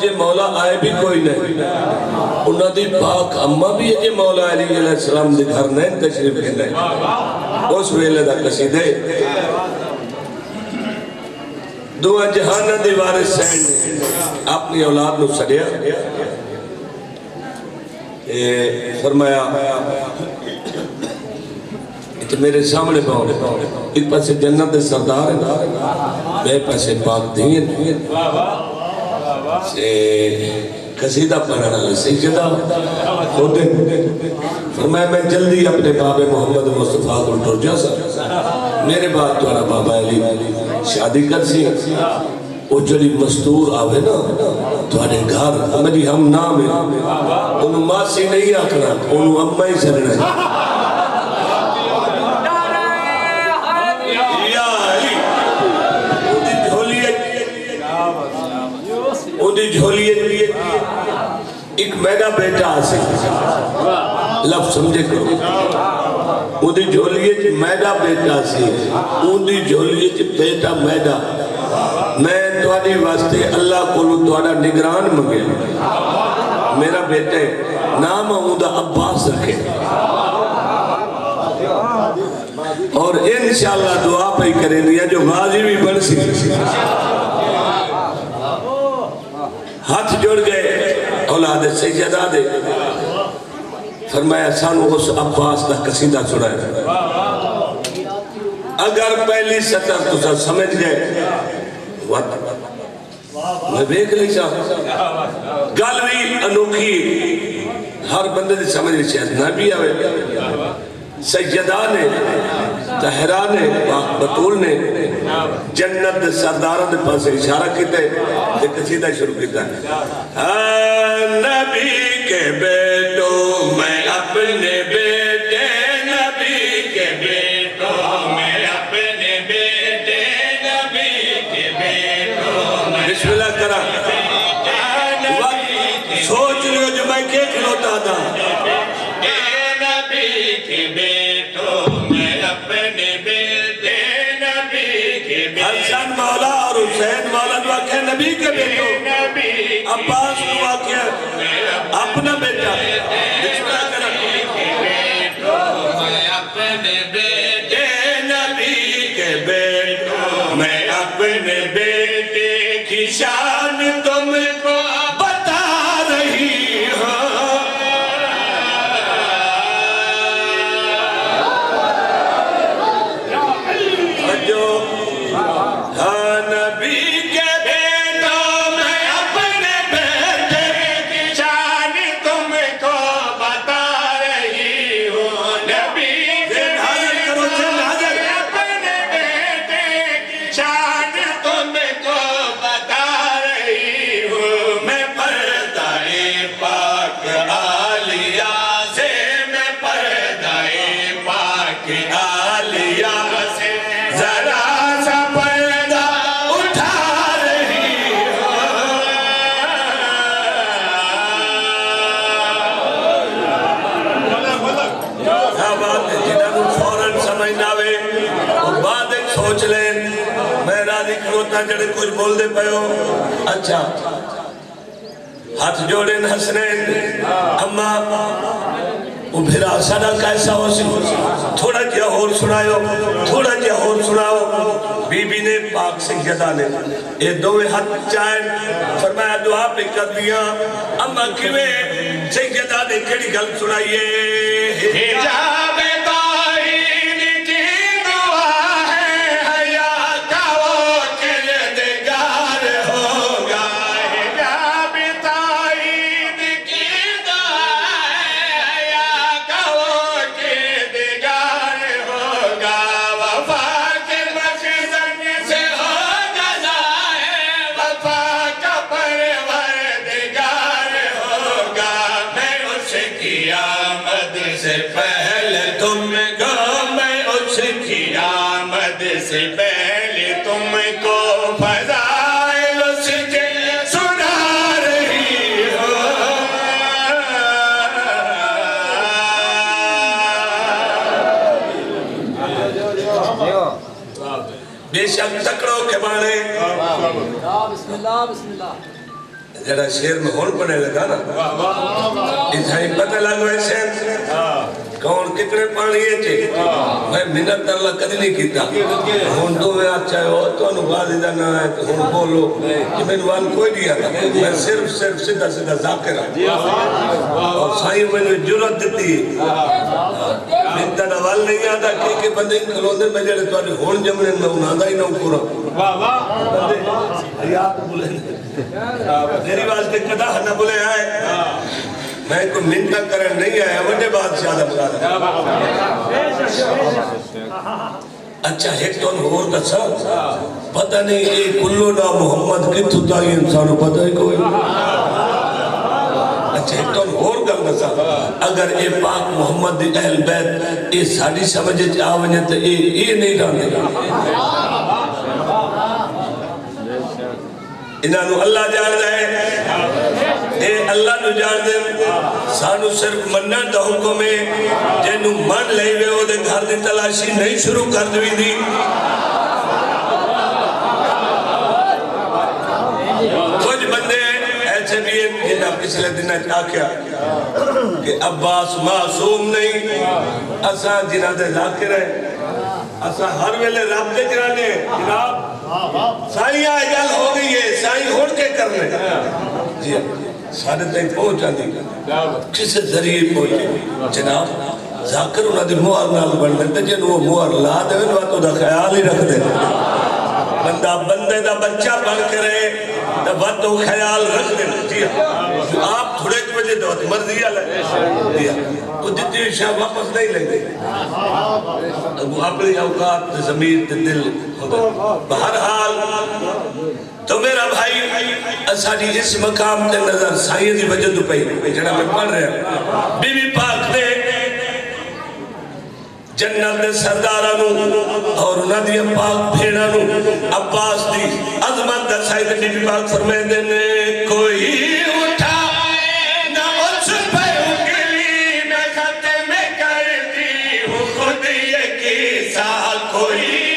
جے مولا آئے بھی کوئی نہیں انہاں دی پاک اممہ بھی ہے جے مولا علی علیہ السلام دے گھر نہیں تشریف کے نہیں اس ویلے دا قصیدے دعا جہانہ دی وارث سین اپنی اولاد نو سڑیا فرمایا کہ میرے سامنے پاؤں ایک پاسے جنت سردار ہے بے پاسے پاک دین سے قصیدہ پڑھنا لے سجدہ ہوتے فرمایا میں جلدی اپنے باب محمد مصطفیٰ کو ٹر جا سا میرے بعد تمہارا بابا علی شادی کر سی وہ جڑی مستور آوے نا تمہارے گھر میری ہم نام ہے انہوں ماسی نہیں آکھنا انہوں اممہ ہی سرنا ہے جھولیے ایک میڈا بیٹا آسے لفظ سمجھے کرو اندھی جھولیے میڈا بیٹا آسے اندھی جھولیے بیٹا میڈا میں تمہاری واسطے اللہ کو تمہارا نگران مگے میرا بیٹے نام اندھا عباس رکھے اور انشاءاللہ دعا پہ کریں گے جو غازی بھی بن سکتے ہاتھ جوڑ گئے اولاد سیدہ دے فرمایا سانو اس عباس دا قصیدہ سنائے اگر پہلی سطر تسا سمجھ گئے میں بیک لئی چاہتا گالوی انوکھی ہر بندے دی سمجھ گئے شاید نہ بھی آوے سیدہ نے تہرہ نے پاک بطول نے جنت سردارہ دے پاس اشارہ کیتے ایک قصیدہ شروع کیتا ہے نبی کے بیٹوں میں اپنے بیٹے نبی کے بیٹوں میں اپنے بیٹے نبی کے بیٹوں میں بسم اللہ کرا سوچ لو جو میں کیا کھلوتا تھا نبی کے بیٹوں میں اپنے بیٹے نبی کے بیٹوں حسن مولا اور حسین مولا دعا کہ نبی کے بیٹوں عباس دعا کہ اپنا بیٹا بسم اللہ کرا میں اپنے بیٹے نبی کے بیٹوں میں اپنے بیٹے کی شان تم کو بتا رہی ہوں جڑے کچھ بول دے پہو اچھا ہاتھ جوڑیں حسنین اما وہ بھیرا سڑا کیسا ہو سی تھوڑا کیا اور سنائیو تھوڑا کیا اور سناؤ بی بی نے پاک سیدہ نے یہ دوے ہاتھ چاہیں فرمایا دعا پہ کر دیا اما کیویں سیدہ نے کیڑی گل سنائیے حجاب سے پہلے تم کو فضائل اس کے سنا رہی ہو بے شک تکڑوں کے بانے بسم اللہ بسم اللہ جڑا شیر میں ہون پڑے لگا نا اتھائی پتہ لگ ویسے کون کتنے پانی ہے چے میں منت اللہ کدی نہیں کیتا ہون تو میں اچھا ہو تو انہوں بازی دا نہ ہے تو ہون بولو کہ میں نوان کوئی نہیں آتا میں صرف سدھا سدھا ذاکر ہوں اور سائیں میں نے جرت دیتی منتہ نوال نہیں آتا کہ بندے کھلو دے میں جڑے تو آنے ہون جمنے میں انہاں دا ہی نہ پورا بندے حیات بولے میری واسطے قدہ نہ بولے آئے میں کو منتہ کرن نہیں آیا وڈے بادشاہ دا بلا اچھا ایک تو انہور دا سا پتہ نہیں اے کلو نا محمد کی تھتا ہی انسانو پتہ ہی کوئی اچھا ایک تو انہور دا سا اگر اے پاک محمد دی اہل بیت اے ساڑی سمجھے چاہونے تو اے نہیں ڈانے گا انہوں اللہ جان دے اے اللہ نو جان دے سانو صرف منن دا حکم ہے جنہوں من لے ہوئے ہو دے گھر دی تلاشی نہیں شروع کر دوئی دی کچھ بندے ایسے بھی ہیں جنہاں پچھلے دنہ چاہ کیا کہ عباس معصوم نہیں اساں جنہاں دے ذاکر ہیں اساں ہر ویلے رابطے کرانے جناب سائیں آئے گل ہو گئی ہے سائیں ہوڑ کے کرنے جی سارے تک پہنچا دی کسے ذریعے پہنچے جناب ذاکر انہاں دی موہر نال بڑھنے تے جن وہ موہر لا دے وہ تو دا خیال ہی رکھ دے بندہ بندے دا بچہ بن کے رہے تو وہ تو خیال رکھ دے جی آپ تھوڑے بجے دوت مرضی آلے وہ جتنی شاہ واپس نہیں لیں گے وہ اپنی اوقات ضمیر دل بہرحال تو میرا بھائی اساڑی اس مقام تے نظر سائیں دی وجہ تو پہی جڑا میں پڑھ رہا ہوں بی بی پاک نے جنت دے سردارانو اور انہاں دی پاک بھیڑانو عباس دی عظمت دا سائیں بی بی پاک فرمائے دینے کوئی اٹھا نہ اس پر اگلی میں ختم کرتی ہوں خود یکی سال کوئی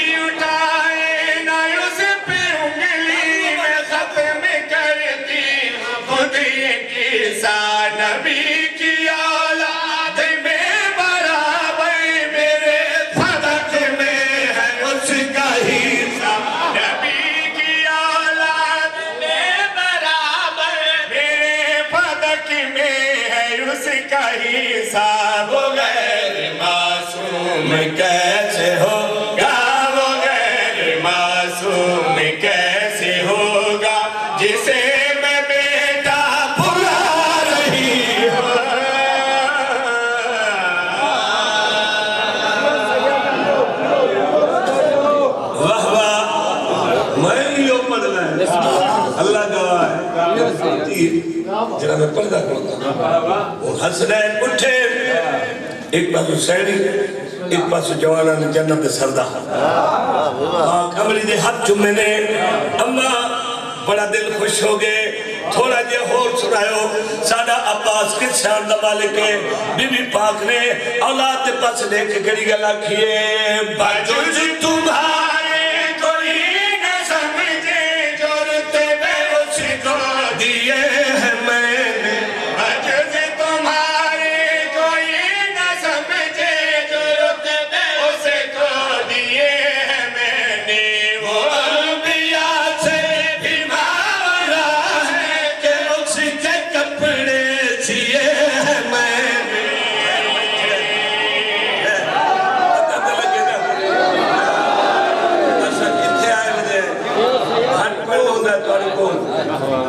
نبی کی اولاد میں برابر میرے صدق میں ہے اس کا حصہ نبی کی اولاد میں برابر میرے صدق میں ہے اس کا حصہ وہ غیر معصوم کیسے ہوگا وہ غیر معصوم کیسے ہوگا جسے جنہاں میں پردہ کرتا وہ حسنین اٹھے ایک پاسو سیڑی ایک پاسو جوانا جنت سردہ کمری دے ہاتھ چمے نے اما بڑا دل خوش ہو گئے تھوڑا جے ہور سنائیو سادہ عباس کس شان دا مالک ہے بی بی پاک نے اولاد دے پاس لے کے گڑی گلا کیے بجوز تمہارے کوئی نہ سمجھے جورتے بے اس کو دیے ہیں میں نے بجوز تمہارے کوئی نہ سمجھے جورتے بے اس کو دیے ہیں میں نے وہ انبیاء سے بھی ماورا ہے کہ اس کے کپڑے سیے ہیں میں نے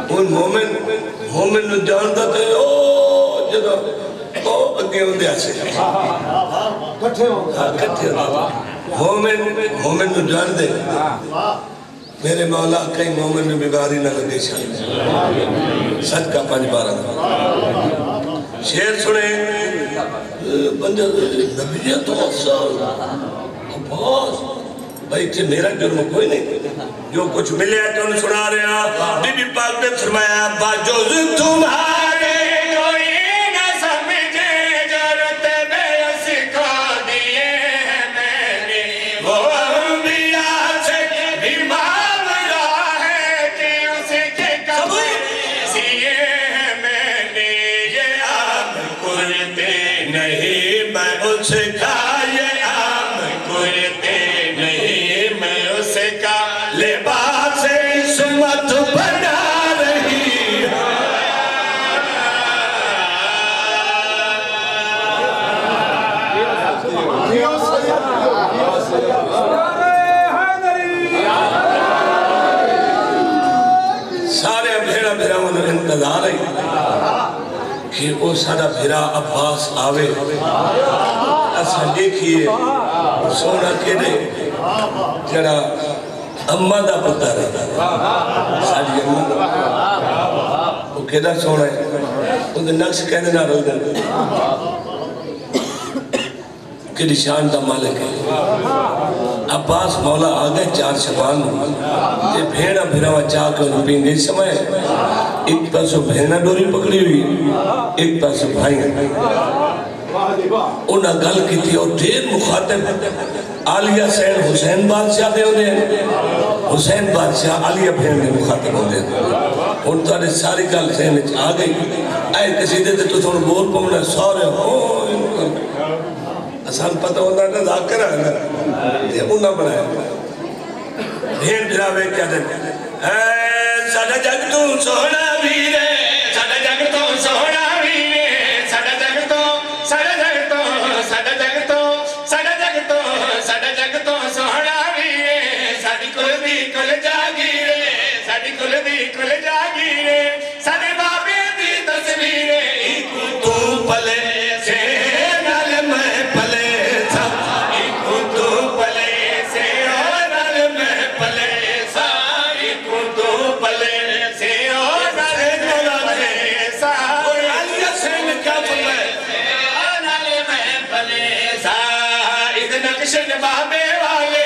ان مومن نو جانتا تھے او جدو او اگے ہوندے آسے کٹھے ہوندے مومن نو جان دے میرے مولا کئی مومن میں بیماری نہ لگے شاید صدقہ 5 بارہ شیر سنے بندہ نبیت تو افسر عباس بھائی تھے میرا جرم کوئی نہیں جو کچھ ملے ہے تو انہیں سنا رہے ہیں بی بی پاک نے فرمایا باجوز تمہارے کوئی نہ سمجھے جرت بے اس کو دیے ہیں میں نے وہ انبیاء سے بھی مانگا ہے کہ اس کے کپڑے اس کا یہ عام کرتے نہیں میں اس کا لباس عصمت بنا رہی ہوں سارے بھیڑا بھیڑا انہوں انتظار ہے کہ وہ سارا بھیڑا عباس آوے اسا دیکھئے سونا کے دے جڑا اممہ دا پتہ رہا ساری اممہ دا وہ کہنا سونا ہے ان دے نقش کہنے نہ رو دے کہ نشان دا مالک ہے عباس مولا آگئے 4 شبان تے بھیڑا بھیڑا چاہ کے انہوں پیندے سمائے ایک پاسو بھیڑا ڈوری پکڑی ہوئی ایک پاسو بھائی انہاں گل کی تھی اور دیر مخاطب عالیہ سین حسین بادشاہ دے ہونے حسین بادشاہ عالیہ بھیڑ میں مخاطب ہونے ان تو انہیں ساری گل سین آ گئی آئے کسی دے تو تھوڑا بول پمنا سورے ہو آسان پتہ ہوتا ہے ذاکر ہے یہ انہاں بنایا بھیڑ بھیڑاوے کیا دیں ساڑھا جگ تو سونا ویرے ساڑھا جگ تو سونا ویرے ساڑھا جگ تو ساڑھا جگ تو ساڑھا جگ تو ساڑھا جگ تو ساڑھا جگ تو سونا ویرے ساڑھی کل دی کل جاگیرے ساڑھی کل دی کل جاگیرے ساڑھے بابے دی تصویرے ایکو تو پلے سے نال میں پلے تھا ایکو تو پلے سے نال میں پلے سا ایکو تو پلے سے نال میں سا اور علیہ سین کیا پلے نال میں پلے سا ادھ نقشن بابے والے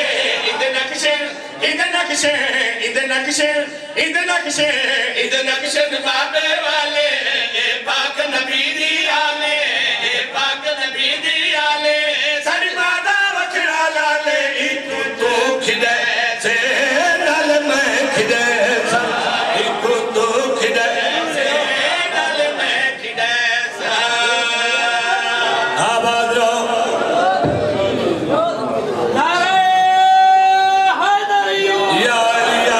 ادھ نقشن ادھ نقشن ادھ نقشن ادھ نقشن ادھ نقشن بابے والے اے پاک نبی دی آلے اے پاک نبی دی آلے ساری مادہ وکھڑا لالے ایکو تو کھڑے سے نال میں کھڑے سا ایکو تو کھڑے سے نال میں کھڑے سا آباد رہو یا علیہ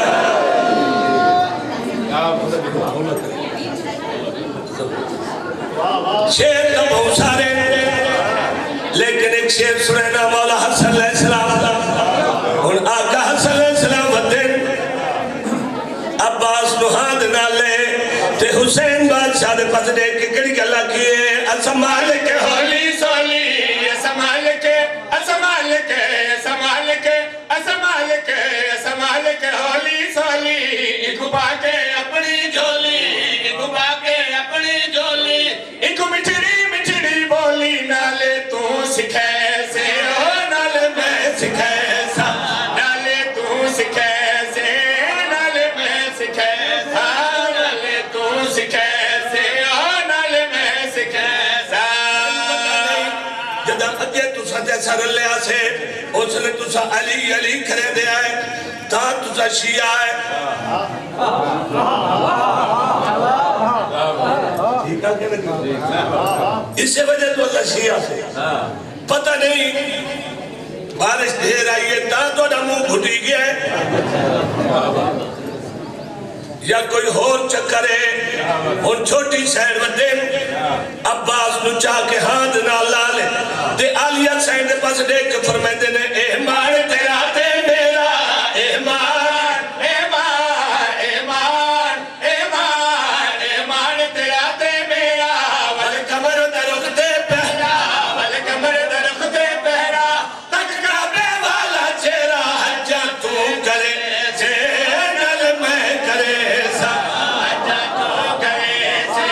شیر تو بہت سارے لیکن ایک شیر سنینا مولا حسن علیہ السلام ان آقا حسن علیہ السلام ودن عباس نوحاد نالے تے حسین بادشاہ دے پس دے کے کڑی گلہ کیے اسمال کے ہولی سولی اسمال کے اسمال کے اسمال کے اسمال کے اسمال کے ہولی سولی ایک باکے اپنی جولی ایک باکے اپنی جولی ایک مٹھڑی مٹھڑی بولی نالے تو سکھے سے او نالے میں سکھے سا نالے تو سکھے سے نالے میں سکھے سا نالے تو سکھے سے او نالے میں سکھے سا جدہ اگے تو سا جیسا رلے آسے اس نے تو سا علی علی کرے دے آئے تا تو سا شیعہ آئے اس سے وجہ تو اللہ شیعہ سے پتہ نہیں بارش دیر آئیے تا تو نمو گھٹی گیا ہے یا کوئی اور چکر ہے ان چھوٹی سین ودے عباس نو چاہ کے ہاتھ نہ لالے دے عالیہ سین دے پاس دیکھ کے فرمیتے نے احمان تیرا تے میرا احمان احمان احمان احمان احمان تیرا تے میرا ول کمر درخ تے پہرا ول کمر درخ تے پہرا تک کعبے والا چہرہ حجہ تو کرے سے نل میں کرے سا حجہ تو کرے سے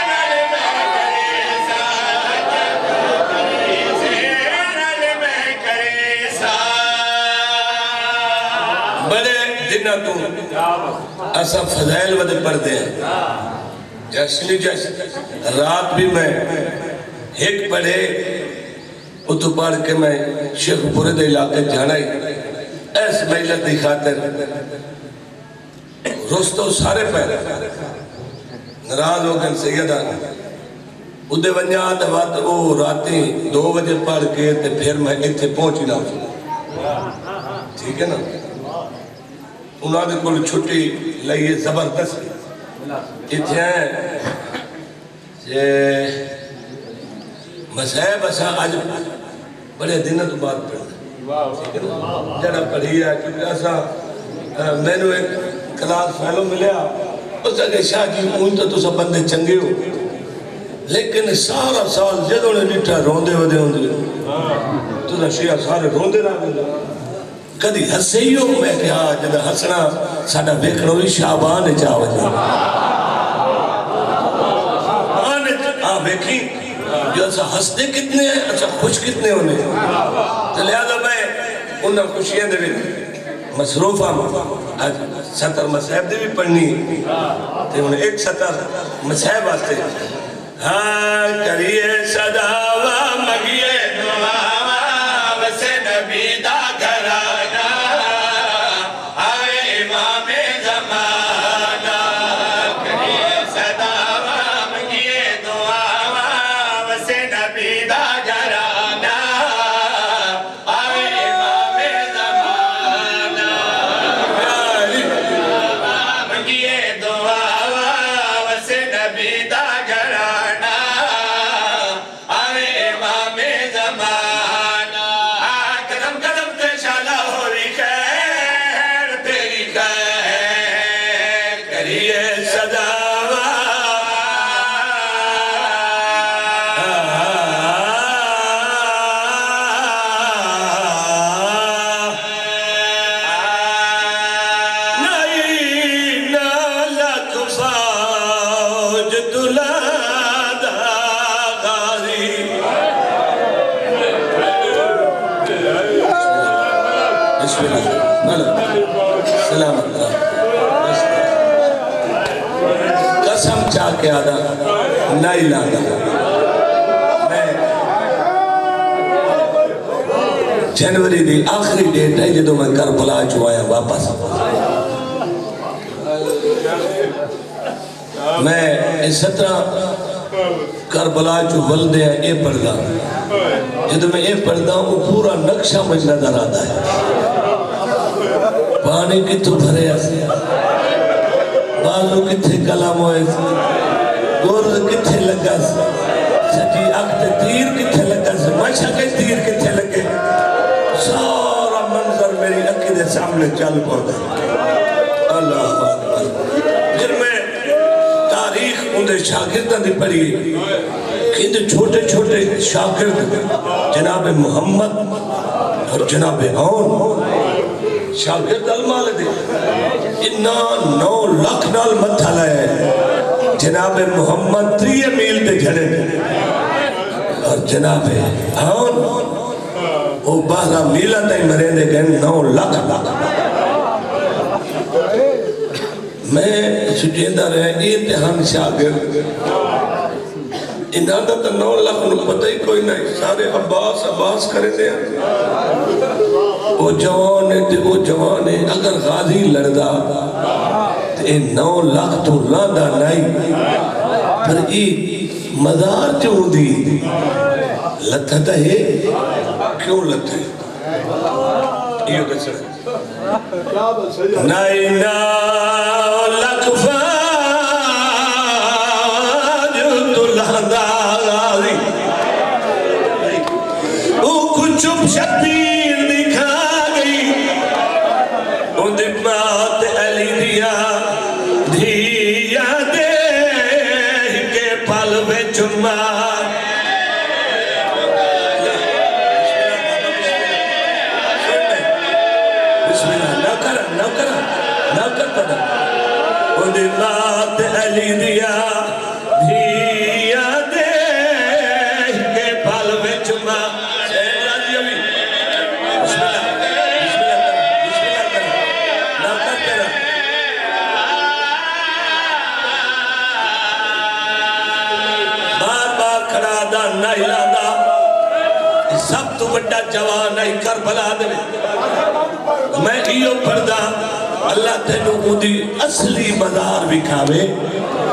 نل میں کرے سا حجہ تو کرے سے نل میں کرے سا بڑے دنہ تو ایسا فضائل ودے پڑھتے ہیں جیسے رات بھی میں ایک پڑھے اتو پڑھ کے میں شیخ پورے دے علاقے جانا ہی ایس مجلت دی خاطر رستو سارے پہلے نراز ہو گئے سیدہ ادھے ونجا تے وقت وہ راتیں 2 بجے پڑھ کے تے پھر میں اتھے پہنچی نہ ہوں ٹھیک ہے نا انہوں نے کل چھٹی لئیے زبردست اتھے ہیں مسائب اسا آج بڑے دنوں تو بات پڑھنا جڑا پڑھی ہے کیونکہ اسا میں نے ایک کلاس فیلو ملیا اس نے کہا شاہ جی اون تو سب بندے چنگے ہو لیکن سارا سال جدوں نے ڈٹھا روندے ودے ہوندے تو شیعہ سارے روندے رہ گئے کدی ہسے ہی ہو میں کہا جدہ ہسنا ساڑھا ویکھنو ہی شعبان چاہو جا ویکھی جو ایسا ہستے کتنے ہیں اچھا خوش کتنے ہونے تو لہذا میں انہاں خوشیاں دے بھی مصروفہ آج سطر مسائب دے بھی پڑھنی تو انہیں ایک سطر مسائب آتے ہاں کریے صداوہ مگیے دعاوہ وسے نبی دا گھرانا آئے امام زمانہ کریے صداوہ مگیے دعاوہ وسے نبی دا گھرانا آئے امام زمانہ مگیے دعاوہ وسے نبی دا قسم چاہ کے آدھا نہیں لانا میں جنوری دی آخری ڈیٹ ہے جدو میں کربلا چوایا واپس میں اس 17 کربلا چو بلدے ہیں اے پڑھ گا جدو میں اے پڑھ گا وہ پورا نقشہ مجھ نظر آتا ہے پانی کی تو بھرے ایسے بازو کتھے کلام ہوئے گورد کتھے لگا سجی اکت تیر کتھے لگا ماشا کے تیر کتھے لگے سارا منظر میری اکی دے سامنے چل پڑتا اللہ اکبر پھر میں تاریخ اندھے شاگردہ دی پڑھی کہ چھوٹے چھوٹے شاگرد جناب محمد اور جناب عون شاگرد المال دے انہا 9 لاکھ نال متھا لائے جناب محمد 3 میل دے جھڑے اور جناب عون وہ 12 میلہ تائی مرے دے گئے 9 لاکھ میں سجیدہ رہے اتحان شاگرد انہاں دا تا 9 لاکھ نو پتہ ہی کوئی نہیں سارے عباس کرے دے وہ جوان ہے اگر غازی لڑدا تو 9 لاکھ تو لاندہ نہیں پر ایک مزار چوں دی لتھتا ہے کیوں لتھتا ہے یہ کچھ ہے 9 لاکھ فاج تو لاندہ غازی وہ کچھ شبیر دکھا گئی ان دمات علی دیا دھیا دے کے پل بے چمار بسم اللہ نہ کر پڑا ان دمات علی دیا دھیا دے کے پل بے چمار سب تو بڑا جوان ہے کربلا دے میں ایو پڑھدا اللہ تینوں دی اصلی مزار بھی کھاوے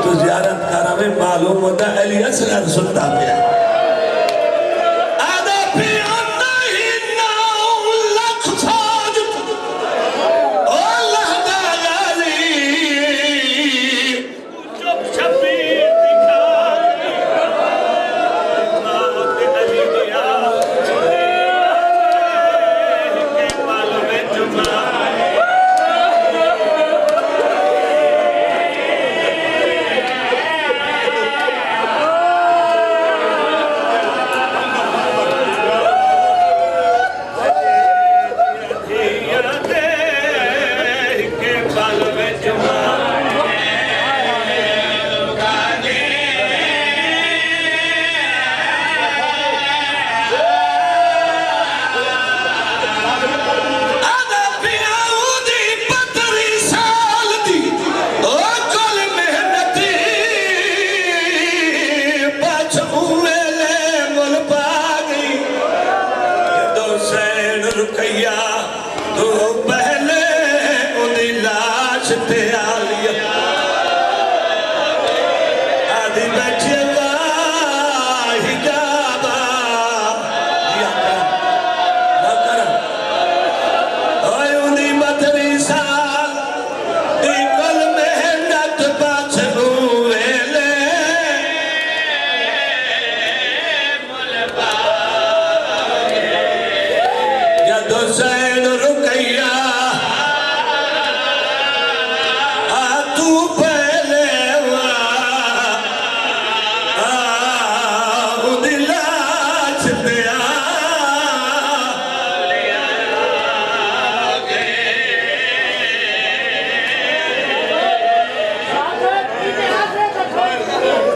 تو زیارت کراوے میں معلوم ہوتا علی اصغر سنتا پیا آدھا پیا نہیں ناؤ لکھ ساجد اللہ دا غازی چپ شبیر دکھا موت علی دیا کے پل میں جمع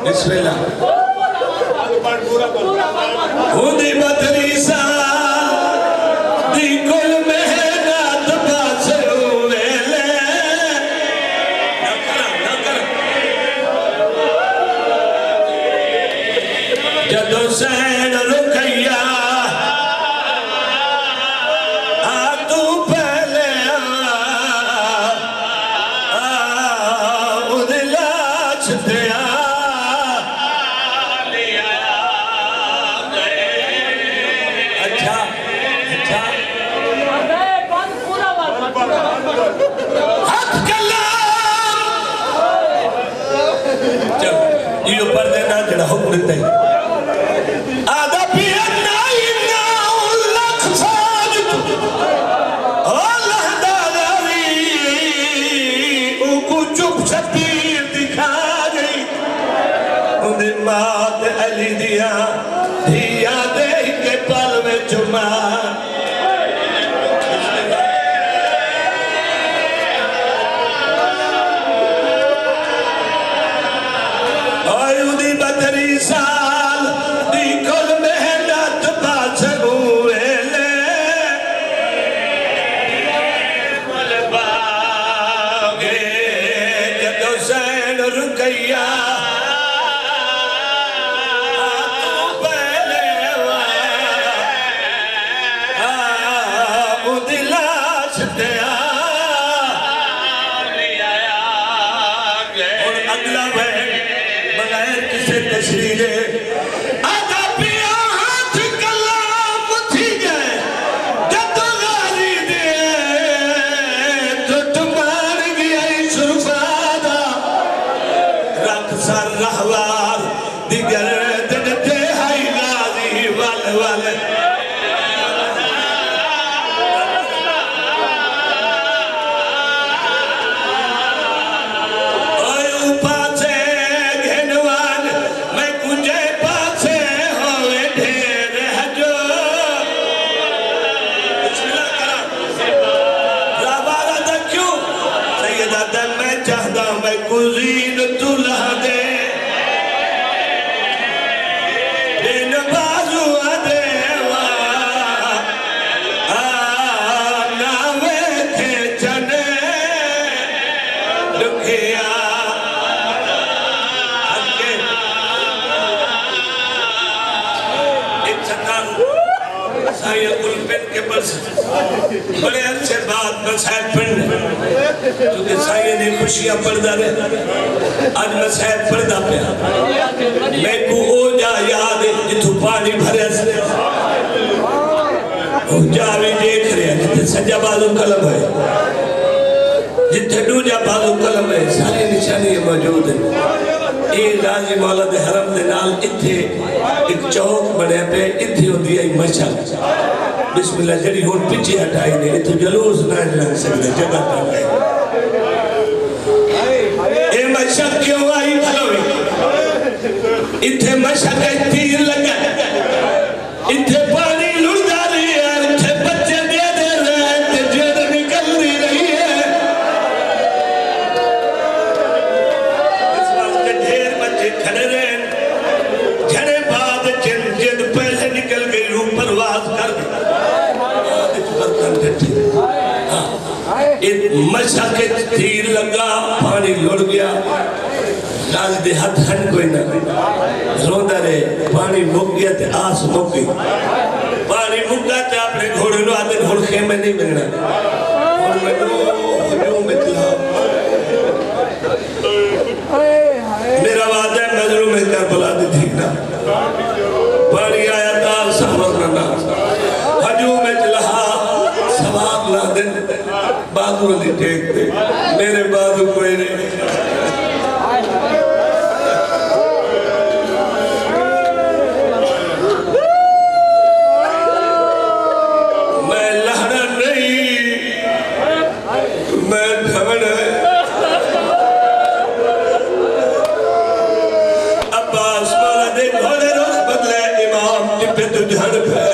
بسم اللہ خودی بدری سال دی کل محنت باس ہوئے لے نہ کر جد حسین رکیا تو پہلے ادلاچ دیا یہ پر دینا جڑا حکم دیتا ہے آدھا پیا نہیں ناؤ لکھ ساجد اللہ داغری او کو چپ شبیر دکھا گئی انہیں مات علی دیا دھیا دے کے پل میں جمع سال دی کل محنت باچ ہوئے لے مل باغے جد حسین رکیا تو پہلے ادلاچ دیا اور اگلا بغیر کسے تشریلے آدھا پیا ہاتھ کلام تھی گئے جد غازی دے تو تمہار گیا شرفادہ رکھ سر رہوار دیگر دنتے ہائی غازی والے کہ بس بڑے عرصے بعد مسائب پڑھنے کیونکہ سائیں نے خوشیاں پڑھدا رہے آج مسائب پڑھدا پیا میں کو او جا یاد ہے جتو پانی بھرے سے او جا بھی دیکھ رہے ہیں جتے سجا بازو قلم ہے جتے دوجا بازو قلم ہے ساری نشانی موجود ہیں یہ غازی مولا دے حرم دے نال اتھے ایک چوک بڑے پہ اتھے ہو دیا مشہد بسم اللہ جڑی ہون پچھے ہٹائی نے اتھے جلوس نہ لگ سکتے جگہ پر گئے اے مشہد کیوں آئی بھلوئی اتھے مشہد کا تیر لگا اتھے پانی لڑدا رہی ہے اتھے بچے دے دے رہے ہیں اتھے جد نکل رہی ہے اس واسطے ڈھیر بچے کھڑے رہے جھڑے بعد جد پہلے نکل گئی روح پرواز کر مشہد کے تیر لگا پانی لڑ گیا لال دے ہاتھ ہن کوئی نہ روندہ رہے پانی مک گیا تے آس مک گئی پانی مک گیا تے اپنے گھوڑے نو آدھے گھوڑ خیمے نہیں ملنا اور میں نو ہجوم اتلا میرا وعدہ ہے مظلوم میں کربلا دی تھی نا پانی آیا تا سفر نہ ہجوم اتلا سواب لا دن بازو نہیں ٹیک دے میرے بازو کوئی نہیں میں لہنا نہیں میں دھمن ہے عباس مولا دے گھوڑے روز بدلے امام جپے تو جھڑ پہ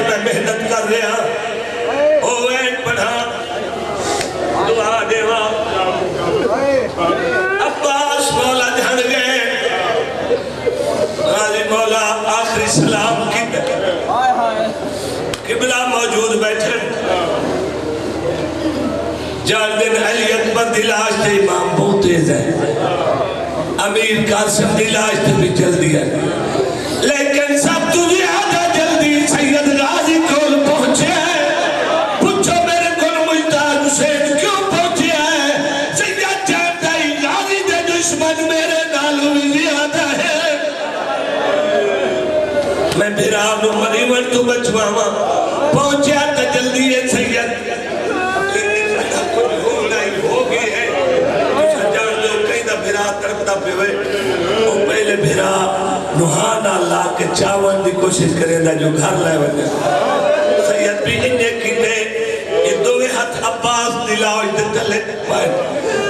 میں محنت کر رہا اوین پڑھا دعا دیوا عباس مولا جھڑ گئے غازی مولا آخری سلام کی قبلہ موجود بیٹھے جان دن علی اکبر دلاش تھے امام بہت تیز ہے امیر قاسم دلاش تھے بھی چل دیا لیکن سب تجھے آدھا سید غازی کول پہنچے ہیں پوچھو میرے کول مجتہد حسین کیوں پہنچے ہیں سید جانتا ہی غازی دے دشمن میرے نالو زیادہ ہے میں بھرانو مریمن تو بچواما پہنچے تا جلدی ہے سید لیکن کچھ ہو گئی ہے جسا جان دو کہیں دا بھرا ترپتا پہ ہوئے وہ پہلے بھرا نوحانا لا کے چاون دی کوشش کریں دا جو گھر لائے بنے سید بھی انہیں کینے یہ دوے ہاتھ عباس دلاؤ ادھر تلے پائے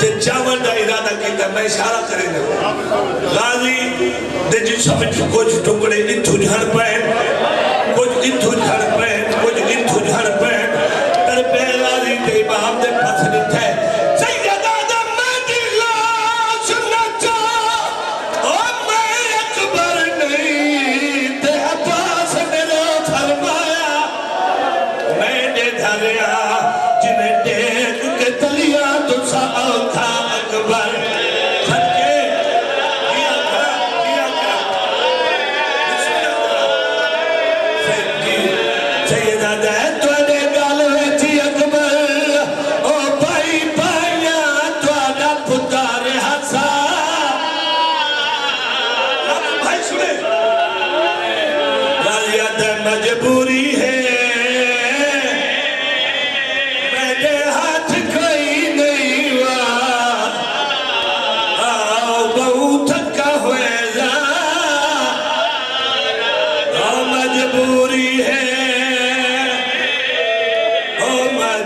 تے چاون دا ارادہ کیتا میں اشارہ کریں گا غازی دے جن سمجھ کچھ ٹکڑے انتو جھڑ پائے کچھ انتو جھڑ پائے کچھ انتو جھڑ پائے تر پہ غازی تے امام دے پاس نتھے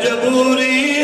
مجبوری